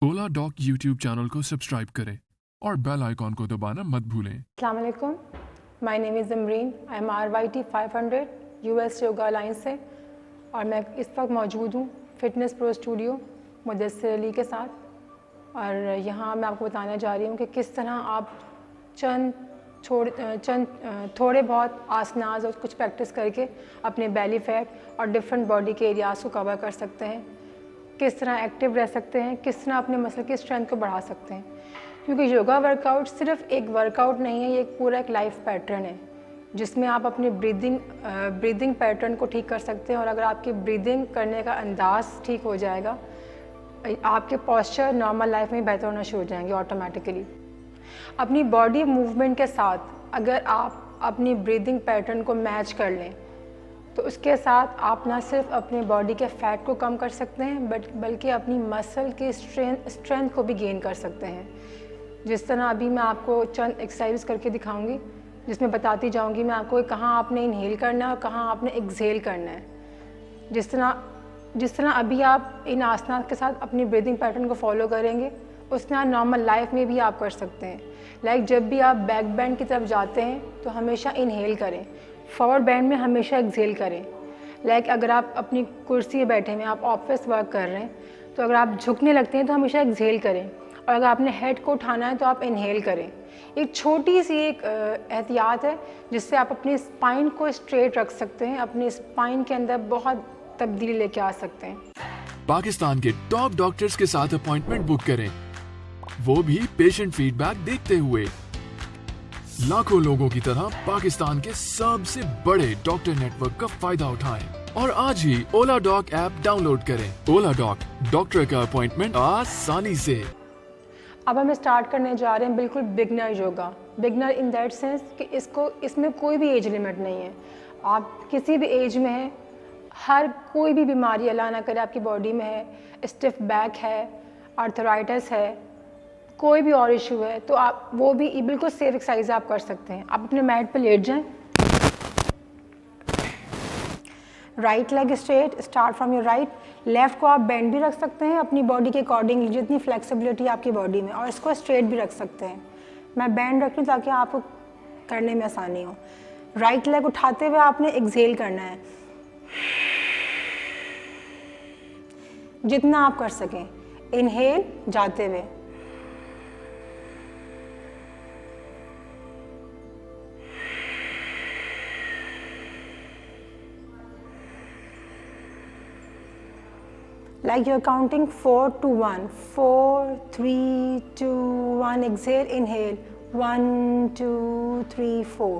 ओला dock YouTube channel को subscribe करें और बेल आइकॉन को दबाना मत भूलें। अस्सलाम वालेकुम, my name is Zamreen. I am RYT 500 US yoga alliance से और मैं इस वक्त मौजूद हूँ fitness pro studio Mudassir Ali के साथ। और यहाँ मैं आपको बताने जा रही हूँ कि किस तरह आप थोड़े बहुत आसनाज और कुछ प्रैक्टिस करके अपने बेली फैट और डिफरेंट बॉडी के एरियाज़ को कवर कर सकते हैं, किस तरह एक्टिव रह सकते हैं, किस तरह अपने मसल की स्ट्रेंथ को बढ़ा सकते हैं। क्योंकि योगा वर्कआउट सिर्फ एक वर्कआउट नहीं है, ये एक पूरा एक लाइफ पैटर्न है जिसमें आप अपने ब्रीदिंग पैटर्न को ठीक कर सकते हैं। और अगर आपकी ब्रीदिंग करने का अंदाज ठीक हो जाएगा, आपके पोस्चर नॉर्मल लाइफ में बेहतर होना शुरू हो जाएंगे ऑटोमेटिकली। अपनी बॉडी मूवमेंट के साथ अगर आप अपनी ब्रीदिंग पैटर्न को मैच कर लें तो उसके साथ आप ना सिर्फ अपने बॉडी के फैट को कम कर सकते हैं बल्कि अपनी मसल की स्ट्रेंथ को भी गेन कर सकते हैं। जिस तरह अभी मैं आपको चंद एक्सरसाइज करके दिखाऊंगी जिसमें बताती जाऊंगी मैं आपको कहाँ आपने इनहेल करना है और कहाँ आपने एक्सहेल करना है। जिस तरह अभी आप इन आसना के साथ अपनी ब्रीदिंग पैटर्न को फॉलो करेंगे उस तरह नॉर्मल लाइफ में भी आप कर सकते हैं। लाइक जब भी आप बैक बेंड की तरफ जाते हैं तो हमेशा इनहेल करें, फॉरवर्ड बेंड में हमेशा एक्सहेल करें। लाइक अगर आप अपनी कुर्सी पे बैठे हुए आप ऑफिस वर्क कर रहे हैं तो अगर आप झुकने लगते हैं तो हमेशा एक्सहेल करें, और अगर आपने हेड को उठाना है तो आप इनहेल करें। एक छोटी सी एक एहतियात है जिससे आप अपनी स्पाइन को स्ट्रेट रख सकते हैं, अपनी स्पाइन के अंदर बहुत तब्दीली लेके आ सकते हैं। पाकिस्तान के टॉप डॉक्टर्स के साथ अपॉइंटमेंट बुक करें, वो भी पेशेंट फीडबैक देखते हुए। लाखों लोगों की तरह पाकिस्तान के सबसे बड़े डॉक्टर नेटवर्क का फायदा उठाएं और आज ही ओला डॉक ऐप डाउनलोड करें। ओला डॉक, डॉक्टर का अपॉइंटमेंट आसानी से। अब हम स्टार्ट करने जा रहे हैं बिल्कुल beginner yoga. Beginner in that sense कि इसमें कोई भी एज लिमिट नहीं है, आप किसी भी एज में हैं। हर कोई भी बीमारी अल्लाह ना करे आपकी बॉडी में है, स्टिफ बैक है, आर्थराइटिस है, कोई भी और इशू है तो आप वो भी बिल्कुल सेफ एक्सरसाइज आप कर सकते हैं। आप अपने मैट पे लेट जाएं, right leg straight, start from your right. Left को आप बेंड भी रख सकते हैं अपनी बॉडी के अकॉर्डिंग, जितनी फ्लेक्सिबिलिटी आपकी बॉडी में, और इसको स्ट्रेट भी रख सकते हैं। मैं बेंड रख लूँ ताकि आपको करने में आसानी हो। राइट लेग उठाते हुए आपने एक्सहेल करना है जितना आप कर सकें। इनहेल जाते हुए, like you're counting 4 to 1, 4 3 2 1, exhale, inhale 1 2 3 4,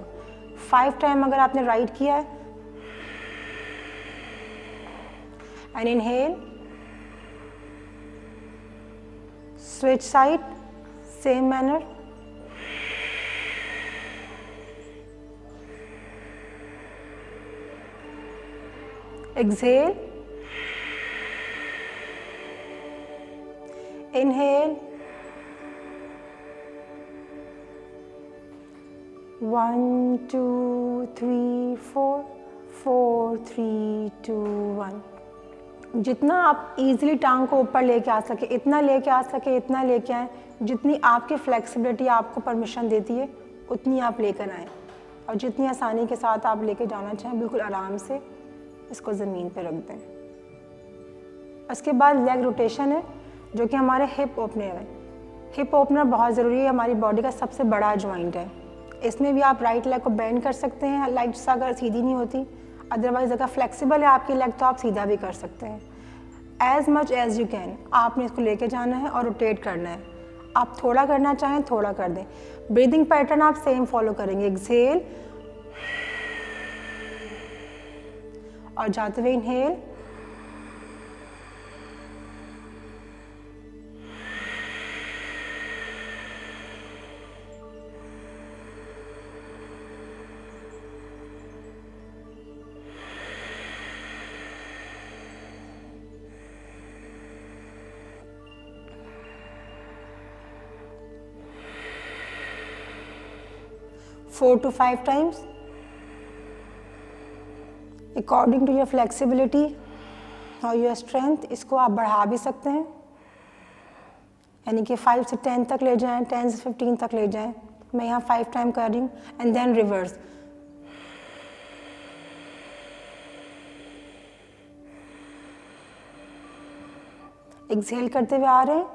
5 time अगर आपने राइट किया है, and inhale, switch side, same manner, exhale, inhale, 1 2 3 4, 4 3 2 1। जितना आप इजीली टांग को ऊपर लेके आ सके इतना लेके आ सके, इतना लेके आए, जितनी आपकी फ्लेक्सिबिलिटी आपको परमिशन देती है उतनी आप लेकर आएँ, और जितनी आसानी के साथ आप लेके जाना चाहें बिल्कुल आराम से इसको ज़मीन पे रख दें। उसके बाद लेग रोटेशन है जो कि हमारे हिप ओपनर है। हिप ओपनर बहुत ज़रूरी है, हमारी बॉडी का सबसे बड़ा जॉइंट है। इसमें भी आप राइट लेग को बेंड कर सकते हैं, लाइट सा अगर सीधी नहीं होती, अदरवाइज अगर फ्लेक्सिबल है आपकी लेग तो आप सीधा भी कर सकते हैं। As much as you can आपने इसको लेके जाना है और रोटेट करना है। आप थोड़ा करना चाहें थोड़ा कर दें। ब्रीदिंग पैटर्न आप सेम फॉलो करेंगे, एक्सहेल और जाते हुए inhale, four to 5 times according to your flexibility और your strength। इसको आप बढ़ा भी सकते हैं यानी कि 5 से 10 तक ले जाएं, 10 से 15 तक ले जाएं। मैं यहाँ 5 टाइम कर रही हूँ एंड देन रिवर्स। एक्सहेल करते हुए आ रहे हैं,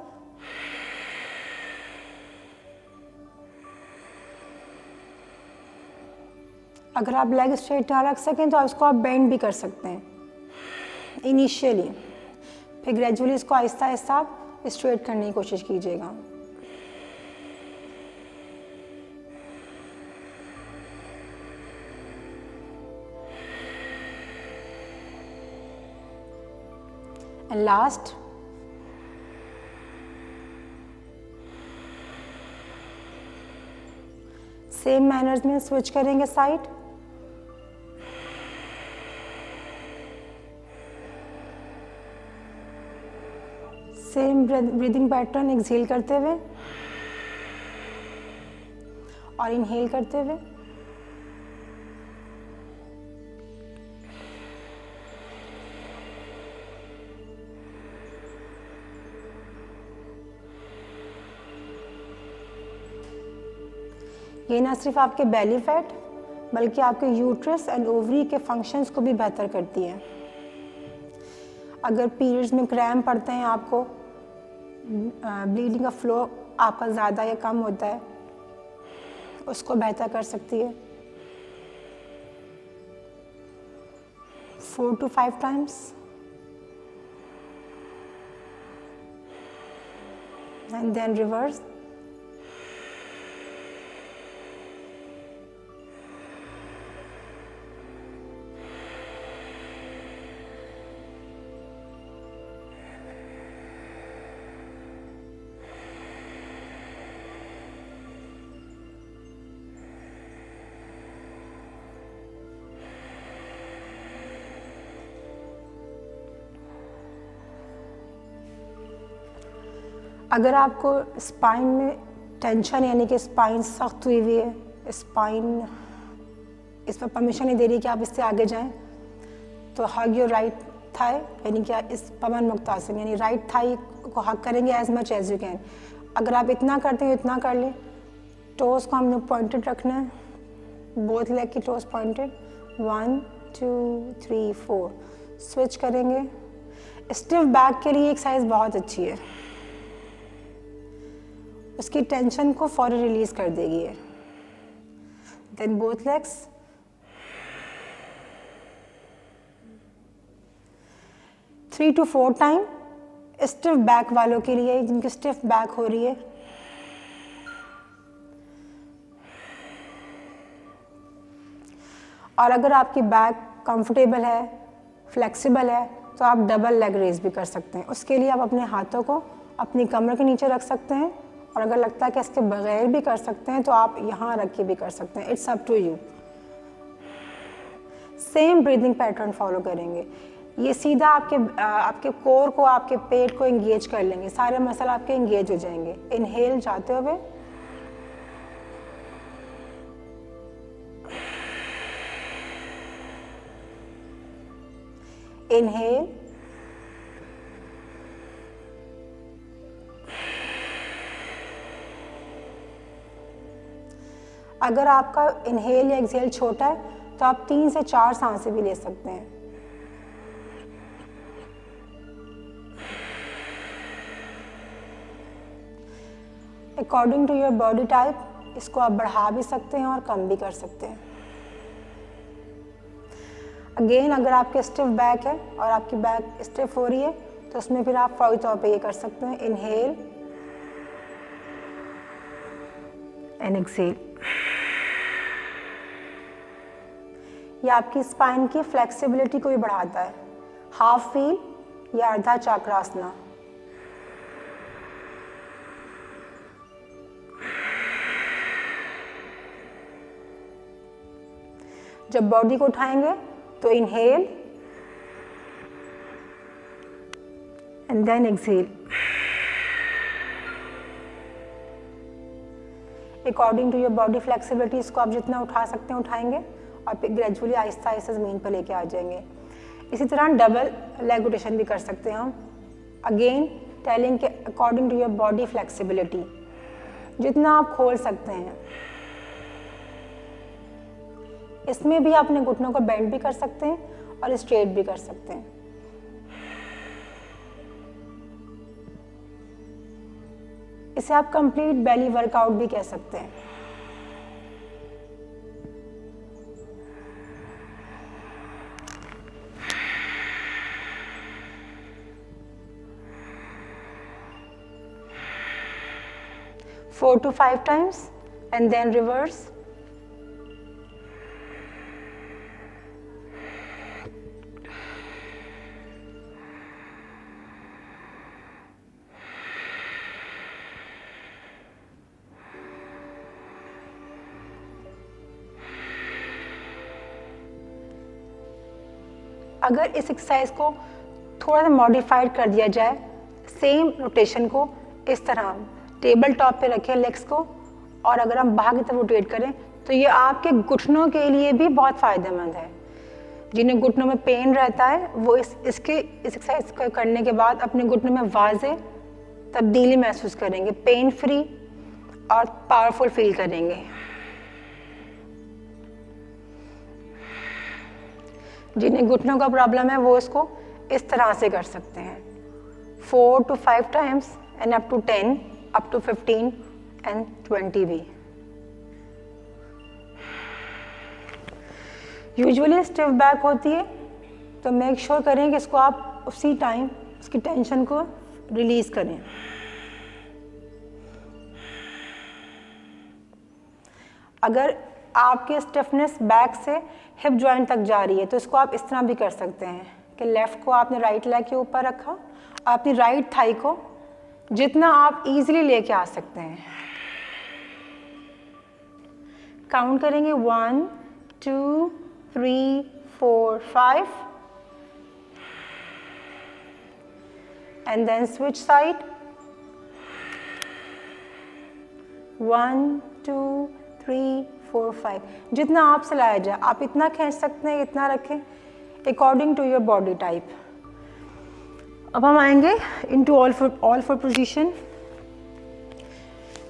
अगर आप लेग स्ट्रेट ना रख सकें तो इसको आप बेंड भी कर सकते हैं इनिशियली, फिर ग्रेजुअली इसको आहिस्ता आहिस्ता आप स्ट्रेट करने की कोशिश कीजिएगा। एंड लास्ट, सेम मैनर्स में स्विच करेंगे side. Same breathing pattern, exhale करते हुए और इनहेल करते हुए। ये ना सिर्फ आपके बेली फैट बल्कि आपके यूट्रस एंड ओवरी के फंक्शंस को भी बेहतर करती है। अगर पीरियड्स में क्रैम्प पड़ते हैं, आपको ब्लीडिंग का फ्लो आपका ज़्यादा या कम होता है, उसको बेहतर कर सकती है। 4 to 5 times and then reverse. अगर आपको स्पाइन में टेंशन यानी कि स्पाइन सख्त हुई हुई है, स्पाइन इस पर परमिशन नहीं दे रही कि आप इससे आगे जाएं, तो हग योर राइट थाई, यानी कि इस पवन मुक्त आसन यानी राइट थाई को हग करेंगे as much as you can. अगर आप इतना करते हैं इतना कर लें। टोस को हमने पॉइंटेड रखना है, बोथ लेग की टोस पॉइंटेड। 1 2 3 4 स्विच करेंगे। स्टिफ बैक के लिए एक्सरसाइज बहुत अच्छी है, उसकी टेंशन को फौरन रिलीज कर देगी। Then both legs, three to 4 time stiff back वालों के लिए, जिनकी स्टिफ बैक हो रही है। और अगर आपकी बैक कंफर्टेबल है, फ्लेक्सिबल है, तो आप डबल लेग रेज भी कर सकते हैं। उसके लिए आप अपने हाथों को अपनी कमर के नीचे रख सकते हैं, और अगर लगता है कि इसके बगैर भी कर सकते हैं तो आप यहाँ रख के भी कर सकते हैं। It's up to you. Same breathing pattern follow करेंगे। ये सीधा आपके कोर को, आपके पेट को एंगेज कर लेंगे, सारे मसल आपके एंगेज हो जाएंगे। इनहेल जाते हुए, इनहेल, अगर आपका इनहेल या एक्सहेल छोटा है तो आप 3 से 4 सांसें भी ले सकते हैं। According to your body type इसको आप बढ़ा भी सकते हैं और कम भी कर सकते हैं। अगेन, अगर आपके स्टिफ बैक है और आपकी बैक स्टिफ हो रही है तो उसमें फिर आप फौरी तौर पे ये कर सकते हैं, इनहेल एंड एक्सहेल। ये आपकी स्पाइन की फ्लेक्सिबिलिटी को भी बढ़ाता है। हाफ व्हील या अर्धा चक्रासना। जब बॉडी को उठाएंगे तो inhale and then exhale. According to your body flexibility इसको आप जितना उठा सकते हैं उठाएंगे और फिर ग्रेजुअली आहिस्ता आहिस्ता ज़मीन पर लेके आ जाएंगे। इसी तरह डबल लेग रोटेशन भी कर सकते हैं हम। अगेन टेलिंग के according to your body flexibility, जितना आप खोल सकते हैं। इसमें भी आप अपने घुटनों को बेंड भी कर सकते हैं और स्ट्रेट भी कर सकते हैं। इसे आप कंप्लीट बेली वर्कआउट भी कह सकते हैं। Four to 5 times and then reverse. अगर इस एक्सरसाइज को थोड़ा सा मॉडिफाइड कर दिया जाए, सेम रोटेशन को इस तरह टेबल टॉप पे रखें लेग्स को, और अगर हम बाहर की तरफ रोटेट करें तो ये आपके घुटनों के लिए भी बहुत फ़ायदेमंद है। जिन्हें घुटनों में पेन रहता है वो इस एक्सरसाइज को करने के बाद अपने घुटनों में वाज़े तब्दीली महसूस करेंगे, पेन फ्री और पावरफुल फील करेंगे। जिन्हें घुटनों का प्रॉब्लम है वो इसको इस तरह से कर सकते हैं, 4 to 5 times and up to 10, up to 15 and 20 भी। यूजुअली स्टिफ बैक होती है तो मेक श्योर करें कि इसको आप उसी टाइम उसकी टेंशन को रिलीज करें। अगर आपके स्टिफनेस बैक से हिप जॉइंट तक जा रही है तो इसको आप इस तरह भी कर सकते हैं कि लेफ्ट को आपने राइट लेग के ऊपर रखा और अपनी राइट थाई को जितना आप इजीली लेके आ सकते हैं काउंट करेंगे 1 2 3 4 5 and then switch side 1 2 3 4 5 जितना आप से लाया जाए आप इतना खींच सकते हैं, इतना रखें according to your body type. अब हम आएंगे इनटू ऑल फोर पोजीशन।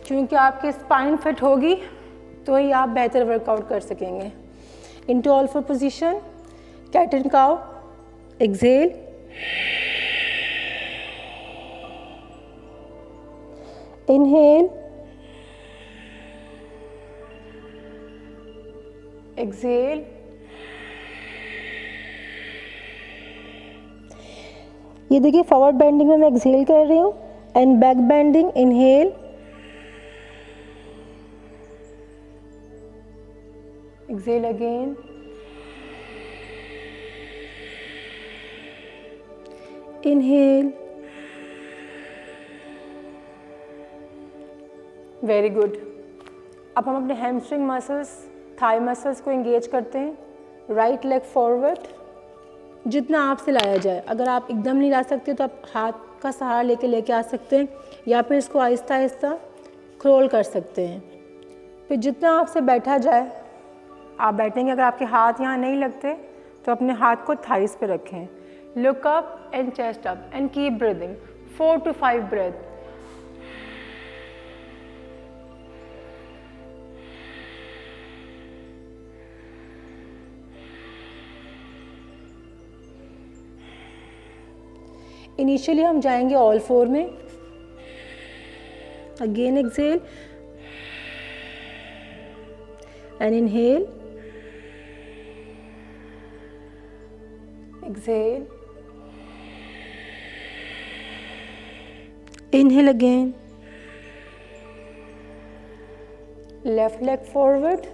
क्योंकि आपकी स्पाइन फिट होगी तो ही आप बेहतर वर्कआउट कर सकेंगे। Into all four position, cat and cow, exhale, inhale, exhale, ये देखिए फॉरवर्ड बेंडिंग में मैं एक्सहेल कर रही हूँ and back bending, inhale, exhale again, inhale, very good. अब हम अपने हैमस्ट्रिंग मसल्स, थाई मसल्स को एंगेज करते हैं। राइट लेग फॉरवर्ड, जितना आपसे लाया जाए। अगर आप एकदम नहीं ला सकते तो आप हाथ का सहारा लेके आ सकते हैं या फिर इसको आहिस्ता आहिस्ता क्रोल कर सकते हैं। फिर जितना आपसे बैठा जाए आप बैठेंगे। अगर आपके हाथ यहाँ नहीं लगते तो अपने हाथ को थाइस पे रखें। Look up and chest up and keep breathing 4 to 5 breath. Initially हम जाएंगे ऑल फोर में। Again exhale and inhale, exhale, inhale again, left leg forward,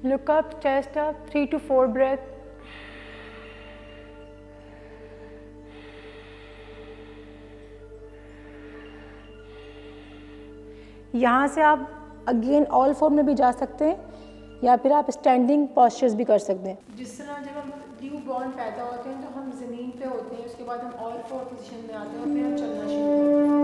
look up, chest up, 3 to 4 breath, यहाँ से आप अगेन ऑल फोर में भी जा सकते हैं या फिर आप स्टैंडिंग पॉस्चर्स भी कर सकते हैं। जिस तरह जब हम न्यू बॉर्न पैदा होते हैं तो हम ज़मीन पे होते हैं, उसके बाद हम ऑल फोर पोजीशन में आते हैं और फिर हम चलना शुरू करते हैं।